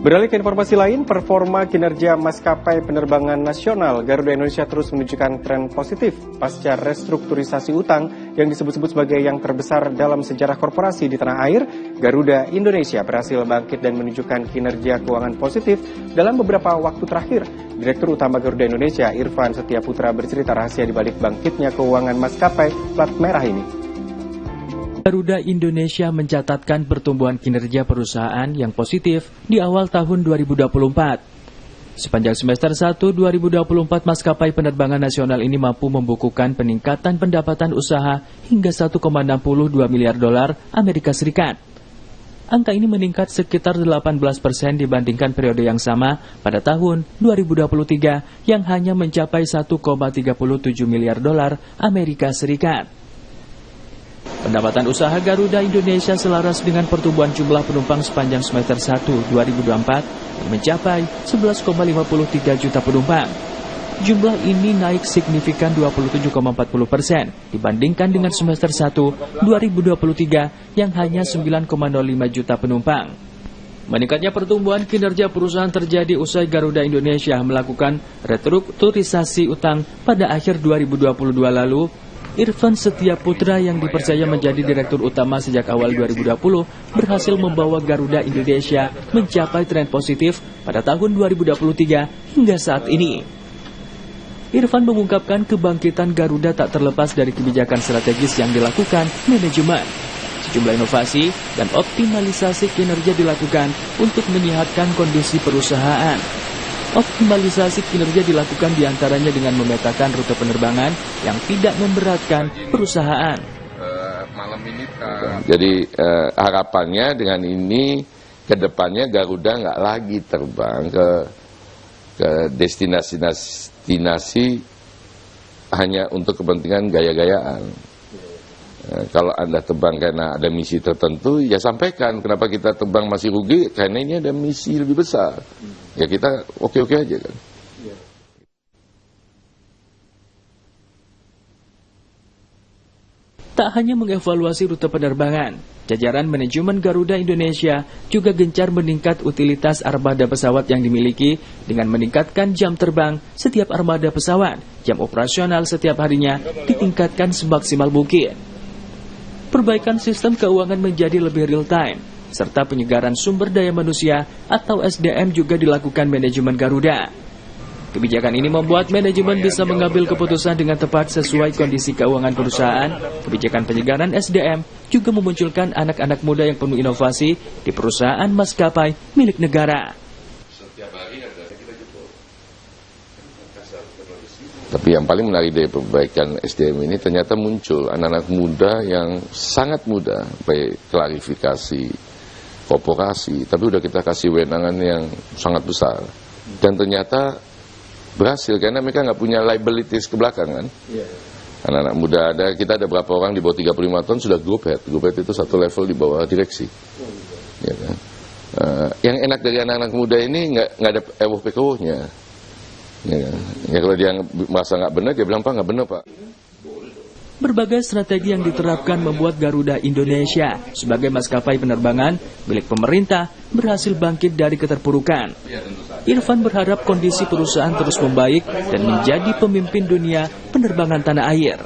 Beralih ke informasi lain, performa kinerja maskapai penerbangan nasional Garuda Indonesia terus menunjukkan tren positif pasca restrukturisasi utang yang disebut-sebut sebagai yang terbesar dalam sejarah korporasi di tanah air. Garuda Indonesia berhasil bangkit dan menunjukkan kinerja keuangan positif dalam beberapa waktu terakhir. Direktur Utama Garuda Indonesia, Irfan Setiaputra, bercerita rahasia di balik bangkitnya keuangan maskapai plat merah ini. Garuda Indonesia mencatatkan pertumbuhan kinerja perusahaan yang positif di awal tahun 2024. Sepanjang semester 1 2024, maskapai penerbangan nasional ini mampu membukukan peningkatan pendapatan usaha hingga 1,62 miliar dolar Amerika Serikat. Angka ini meningkat sekitar 18% dibandingkan periode yang sama pada tahun 2023 yang hanya mencapai 1,37 miliar dolar Amerika Serikat. Pendapatan usaha Garuda Indonesia selaras dengan pertumbuhan jumlah penumpang sepanjang semester 1 2024 yang mencapai 11,53 juta penumpang. Jumlah ini naik signifikan 27,40% dibandingkan dengan semester 1 2023 yang hanya 9,05 juta penumpang. Meningkatnya pertumbuhan kinerja perusahaan terjadi usai Garuda Indonesia melakukan restrukturisasi utang pada akhir 2022 lalu. Irfan Setiaputra yang dipercaya menjadi direktur utama sejak awal 2020 berhasil membawa Garuda Indonesia mencapai tren positif pada tahun 2023 hingga saat ini. Irfan mengungkapkan kebangkitan Garuda tak terlepas dari kebijakan strategis yang dilakukan manajemen. Sejumlah inovasi dan optimalisasi kinerja dilakukan untuk menyehatkan kondisi perusahaan. Optimalisasi kinerja dilakukan diantaranya dengan memetakan rute penerbangan yang tidak memberatkan perusahaan. Jadi harapannya dengan ini ke depannya Garuda nggak lagi terbang ke destinasi hanya untuk kepentingan gaya-gayaan. Kalau Anda terbang karena ada misi tertentu, ya sampaikan kenapa kita terbang masih rugi, karena ini ada misi lebih besar. Ya kita oke-oke aja kan. Tak hanya mengevaluasi rute penerbangan, jajaran manajemen Garuda Indonesia juga gencar meningkat utilitas armada pesawat yang dimiliki dengan meningkatkan jam terbang setiap armada pesawat. Jam operasional setiap harinya ditingkatkan semaksimal mungkin. Perbaikan sistem keuangan menjadi lebih real time, serta penyegaran sumber daya manusia atau SDM juga dilakukan manajemen Garuda. Kebijakan ini membuat manajemen bisa mengambil keputusan dengan tepat sesuai kondisi keuangan perusahaan. Kebijakan penyegaran SDM juga memunculkan anak-anak muda yang penuh inovasi di perusahaan maskapai milik negara. Tapi yang paling menarik dari perbaikan SDM ini ternyata muncul anak-anak muda yang sangat muda, baik klarifikasi, korporasi, tapi udah kita kasih wewenangan yang sangat besar. Dan ternyata berhasil karena mereka nggak punya liabilities ke belakang kan. Anak-anak muda kita ada berapa orang di bawah 35 tahun sudah group head. Group head itu satu level di bawah direksi. Ya kan? Yang enak dari anak-anak muda ini nggak ada PKW-nya. Ya kalau dia merasa nggak benar, dia bilang Pak nggak benar Pak. Berbagai strategi yang diterapkan membuat Garuda Indonesia sebagai maskapai penerbangan milik pemerintah berhasil bangkit dari keterpurukan. Irfan berharap kondisi perusahaan terus membaik dan menjadi pemimpin dunia penerbangan tanah air.